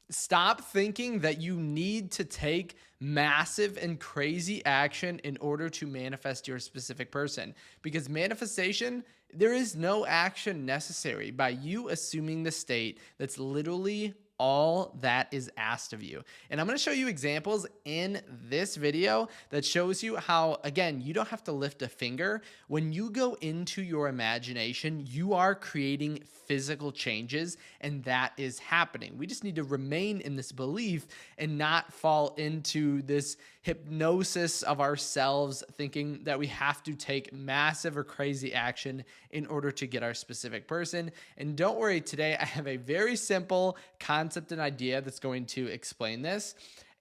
Stop thinking that you need to take massive and crazy action in order to manifest your specific person. Because manifestation, there is no action necessary by you assuming the state that's literally all that is asked of you. And I'm going to show you examples in this video that shows you how, again, you don't have to lift a finger. When you go into your imagination, you are creating physical changes, and that is happening. We just need to remain in this belief and not fall into this hypnosis of ourselves, thinking that we have to take massive or crazy action in order to get our specific person. And don't worry, today I have a very simple concept and idea that's going to explain this.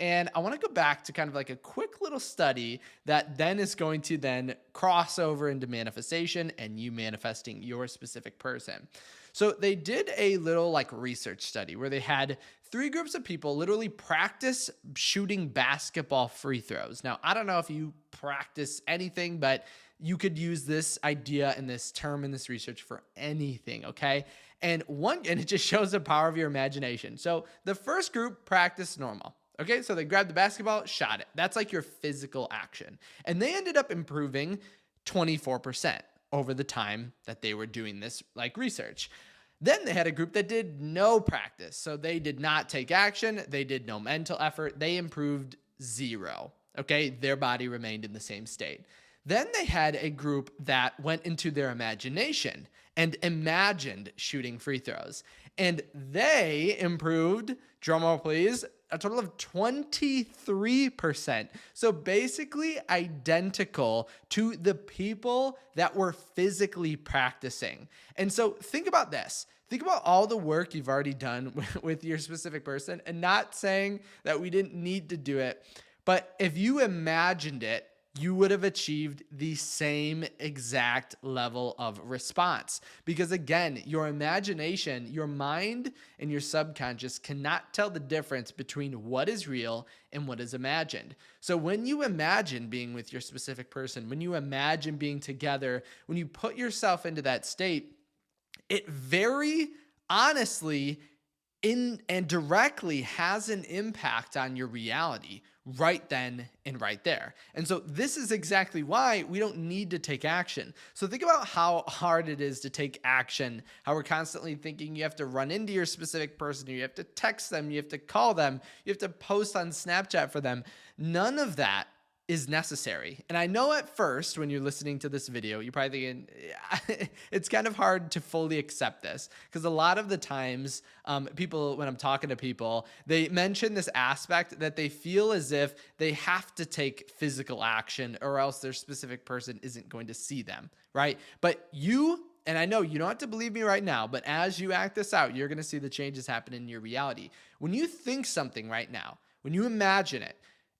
And I want to go back to kind of like a quick little study that then is going to then cross over into manifestation and you manifesting your specific person. So they did a little like research study where they had three groups of people literally practice shooting basketball free throws. Now, I don't know if you practice anything, but you could use this idea and this term in this research for anything, okay? And it just shows the power of your imagination. So the first group practiced normal. Okay, so they grabbed the basketball, shot it. That's like your physical action. And they ended up improving 24% over the time that they were doing this like research. Then they had a group that did no practice. So they did not take action. They did no mental effort. They improved 0. Okay, their body remained in the same state. Then they had a group that went into their imagination and imagined shooting free throws. And they improved, drumroll please, a total of 23%. So basically identical to the people that were physically practicing. And so think about this. Think about all the work you've already done with your specific person, and not saying that we didn't need to do it, but if you imagined it, you would have achieved the same exact level of response. Because again, your imagination, your mind, and your subconscious cannot tell the difference between what is real and what is imagined. So when you imagine being with your specific person, when you imagine being together, when you put yourself into that state, it very honestly and directly has an impact on your reality right then and right there. And so this is exactly why we don't need to take action. So think about how hard it is to take action, how we're constantly thinking you have to run into your specific person, you have to text them, you have to call them, you have to post on Snapchat for them. None of that is necessary. And I know at first when you're listening to this video, you're probably thinking, it's kind of hard to fully accept this, because a lot of the times people, when I'm talking to people, they mention this aspect that they feel as if they have to take physical action or else their specific person isn't going to see them, right? But and I know you don't have to believe me right now, but as you act this out, you're going to see the changes happen in your reality. When you think something right now, when you imagine it,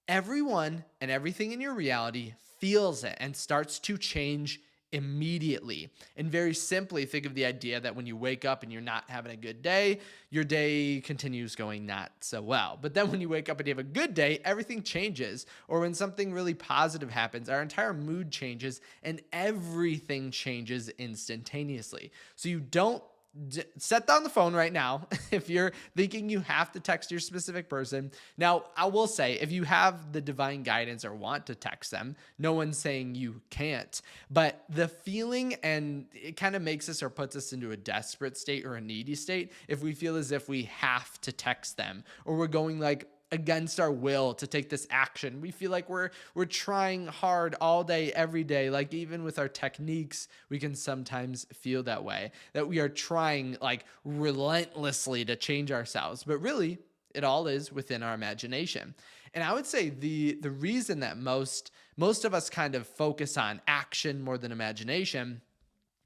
everyone and everything in your reality feels it and starts to change immediately. And very simply, think of the idea that when you wake up and you're not having a good day, your day continues going not so well. But then when you wake up and you have a good day, everything changes. Or when something really positive happens, our entire mood changes and everything changes instantaneously. So you don't set down the phone right now if you're thinking you have to text your specific person. Now, I will say, if you have the divine guidance or want to text them, no one's saying you can't. But the feeling, and it kind of makes us or puts us into a desperate state or a needy state if we feel as if we have to text them, or we're going like against our will to take this action. We feel like we're trying hard all day, every day. Like even with our techniques, we can sometimes feel that way, that we are trying like relentlessly to change ourselves. But really, it all is within our imagination. And I would say the reason that most of us kind of focus on action more than imagination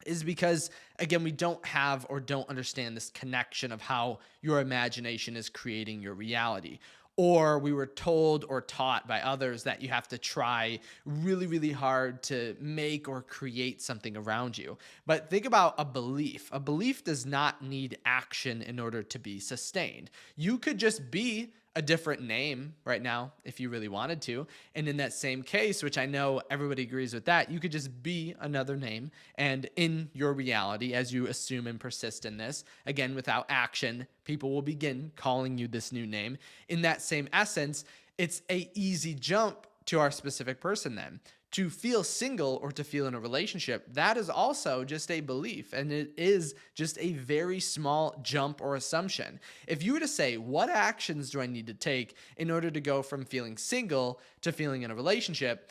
is because, again, we don't have or don't understand this connection of how your imagination is creating your reality. Or we were told or taught by others that you have to try really, really hard to make or create something around you. But think about a belief. A belief does not need action in order to be sustained. You could just be a different name right now if you really wanted to. And in that same case, which I know everybody agrees with that, you could just be another name. And in your reality, as you assume and persist in this, again, without action, people will begin calling you this new name. In that same essence, it's a easy jump to our specific person then. To feel single or to feel in a relationship, that is also just a belief, and it is just a very small jump or assumption. If you were to say, what actions do I need to take in order to go from feeling single to feeling in a relationship?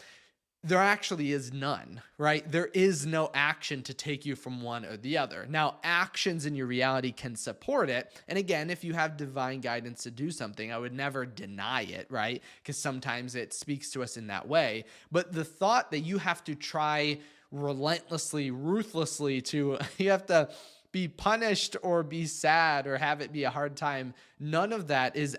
There actually is none, right? There is no action to take you from one or the other. Now, actions in your reality can support it. And again, if you have divine guidance to do something, I would never deny it, right? Because sometimes it speaks to us in that way. But the thought that you have to try relentlessly, ruthlessly you have to be punished or be sad or have it be a hard time. None of that has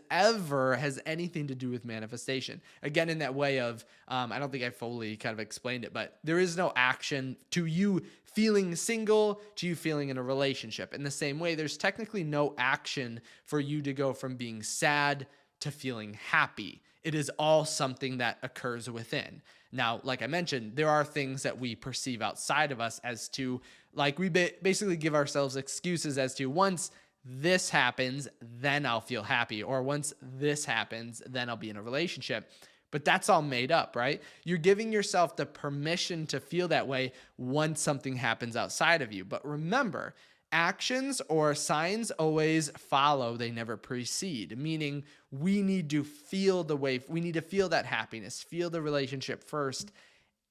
anything to do with manifestation. Again, in that way of, I don't think I fully kind of explained it, but there is no action to you feeling single to you feeling in a relationship. In the same way, there's technically no action for you to go from being sad to feeling happy. It is all something that occurs within. Now, like I mentioned, there are things that we perceive outside of us as to, like we basically give ourselves excuses as to once this happens, then I'll feel happy. Or once this happens, then I'll be in a relationship. But that's all made up, right? You're giving yourself the permission to feel that way once something happens outside of you. But remember, actions or signs always follow, they never precede, meaning we need to feel that happiness, feel the relationship first,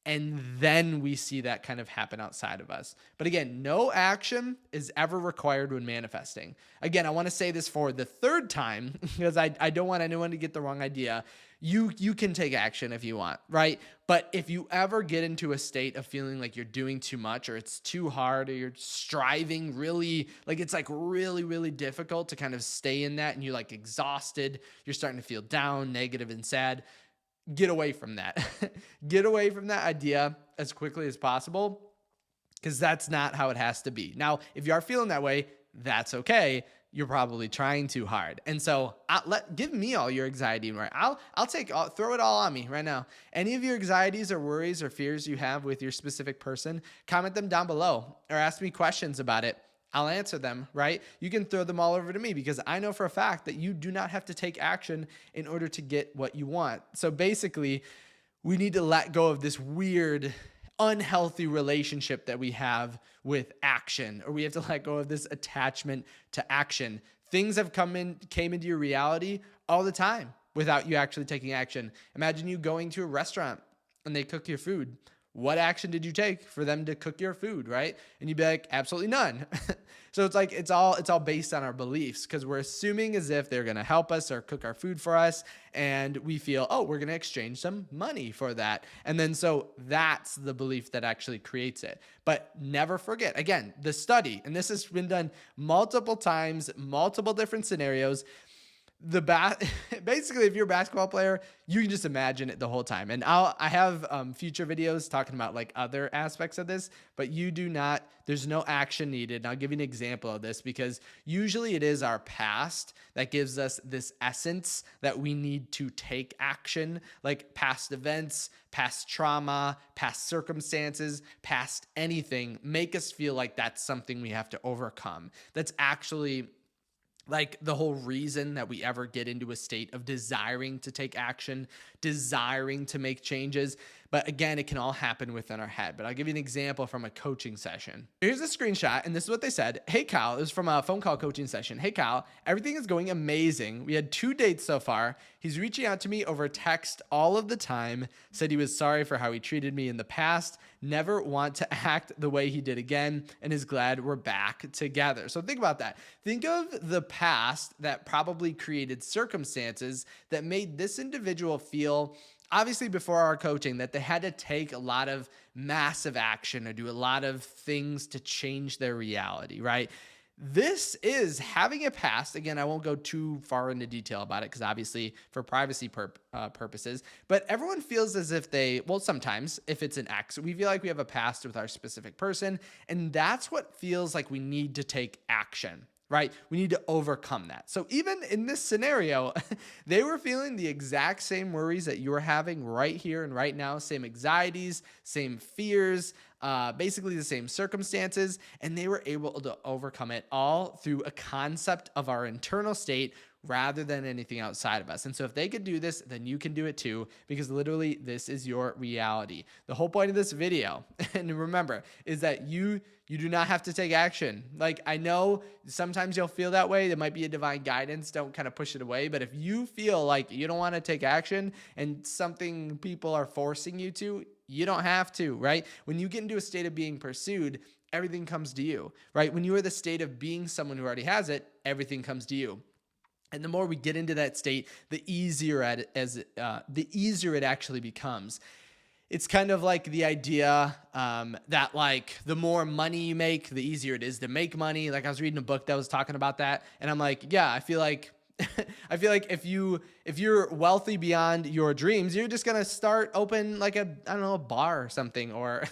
and then we see that kind of happen outside of us. But again, no action is ever required when manifesting. Again, I want to say this for the third time because I don't want anyone to get the wrong idea. You can take action if you want, right? But if you ever get into a state of feeling like you're doing too much or it's too hard or you're striving really, like it's like really, really difficult to kind of stay in that and you're like exhausted, you're starting to feel down, negative, and sad, get away from that. Get away from that idea as quickly as possible because that's not how it has to be. Now, if you are feeling that way, that's okay. You're probably trying too hard. And so give me all your anxiety. Right? Throw it all on me right now. Any of your anxieties or worries or fears you have with your specific person, comment them down below or ask me questions about it. I'll answer them, right? You can throw them all over to me because I know for a fact that you do not have to take action in order to get what you want. So basically, we need to let go of this weird, unhealthy relationship that we have with action, or we have to let go of this attachment to action. Things have came into your reality all the time without you actually taking action. Imagine you going to a restaurant and they cook your food. What action did you take for them to cook your food, right? And you'd be like, absolutely none. So it's like it's all based on our beliefs because we're assuming as if they're going to help us or cook our food for us, and we feel, oh, we're going to exchange some money for that. And then so that's the belief that actually creates it. But never forget, again, the study, and this has been done multiple times, multiple different scenarios. Basically, if you're a basketball player, you can just imagine it the whole time. And I have future videos talking about like other aspects of this, but there's no action needed. And I'll give you an example of this because usually it is our past that gives us this essence that we need to take action, like past events, past trauma, past circumstances, past anything, make us feel like that's something we have to overcome. That's actually like the whole reason that we ever get into a state of desiring to take action, desiring to make changes. But again, it can all happen within our head. But I'll give you an example from a coaching session. Here's a screenshot, and this is what they said. Hey, Kyle, it was from a phone call coaching session. Hey, Kyle, everything is going amazing. We had 2 dates so far. He's reaching out to me over text all of the time, said he was sorry for how he treated me in the past, never want to act the way he did again, and is glad we're back together. So think about that. Think of the past that probably created circumstances that made this individual feel, obviously before our coaching, that they had to take a lot of massive action or do a lot of things to change their reality, right? This is having a past. Again, I won't go too far into detail about it because obviously for privacy purposes, but everyone feels as if sometimes if it's an ex, we feel like we have a past with our specific person, and that's what feels like we need to take action, right? We need to overcome that. So even in this scenario, they were feeling the exact same worries that you're having right here and right now, same anxieties, same fears, basically the same circumstances, and they were able to overcome it all through a concept of our internal state rather than anything outside of us. And so if they could do this, then you can do it too, because literally this is your reality. The whole point of this video, and remember, is that you do not have to take action. Like, I know sometimes you'll feel that way. There might be a divine guidance. Don't kind of push it away. But if you feel like you don't want to take action and something people are forcing you to, you don't have to, right? When you get into a state of being pursued, everything comes to you, right? When you are the state of being someone who already has it, everything comes to you. And the more we get into that state, the easier it actually becomes. It's kind of like the idea that like the more money you make, the easier it is to make money. Like I was reading a book that was talking about that, and I'm like, yeah, I feel like if you're wealthy beyond your dreams, you're just gonna start open like a bar or something, or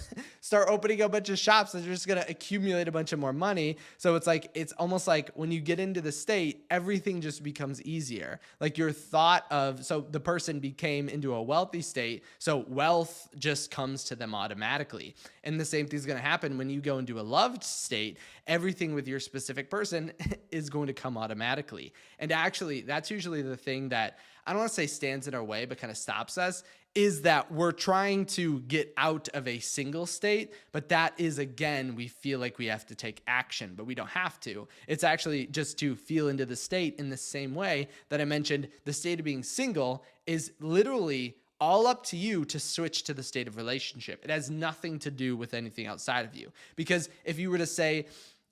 start opening a bunch of shops that are just gonna accumulate a bunch of more money. So it's almost like when you get into the state, everything just becomes easier. Like your thought of, so the person became into a wealthy state, so wealth just comes to them automatically. And the same thing's gonna happen when you go into a loved state. Everything with your specific person is going to come automatically. And actually, that's usually the thing that, I don't want to say stands in our way, but kind of stops us, is that we're trying to get out of a single state. But that is, again, we feel like we have to take action, but we don't have to. It's actually just to feel into the state in the same way that I mentioned. The state of being single is literally all up to you to switch to the state of relationship. It has nothing to do with anything outside of you. Because if you were to say,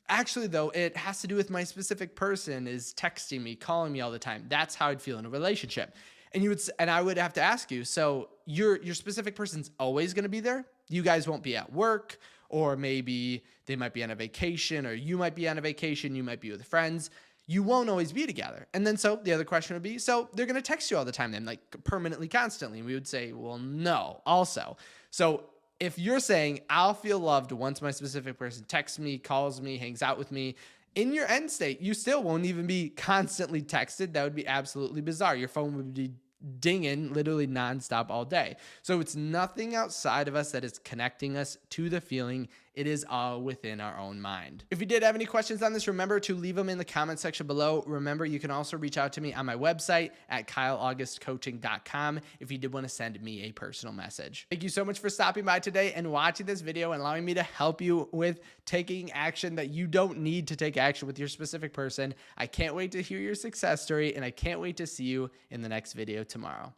actually, though, it has to do with my specific person is texting me, calling me all the time, that's how I'd feel in a relationship. And I would have to ask you, so your specific person's always going to be there? You guys won't be at work, or maybe they might be on a vacation, or you might be on a vacation, you might be with friends. You won't always be together. And then so the other question would be, so they're going to text you all the time then, like permanently, constantly. And we would say, well, no, also. So if you're saying, I'll feel loved once my specific person texts me, calls me, hangs out with me, in your end state, you still won't even be constantly texted. That would be absolutely bizarre. Your phone would be dinging literally nonstop all day. So it's nothing outside of us that is connecting us to the feeling. It is all within our own mind. If you did have any questions on this, remember to leave them in the comment section below. Remember, you can also reach out to me on my website at kyleaugustcoaching.com if you did want to send me a personal message. Thank you so much for stopping by today and watching this video and allowing me to help you with taking action that you don't need to take action with your specific person. I can't wait to hear your success story, and I can't wait to see you in the next video tomorrow.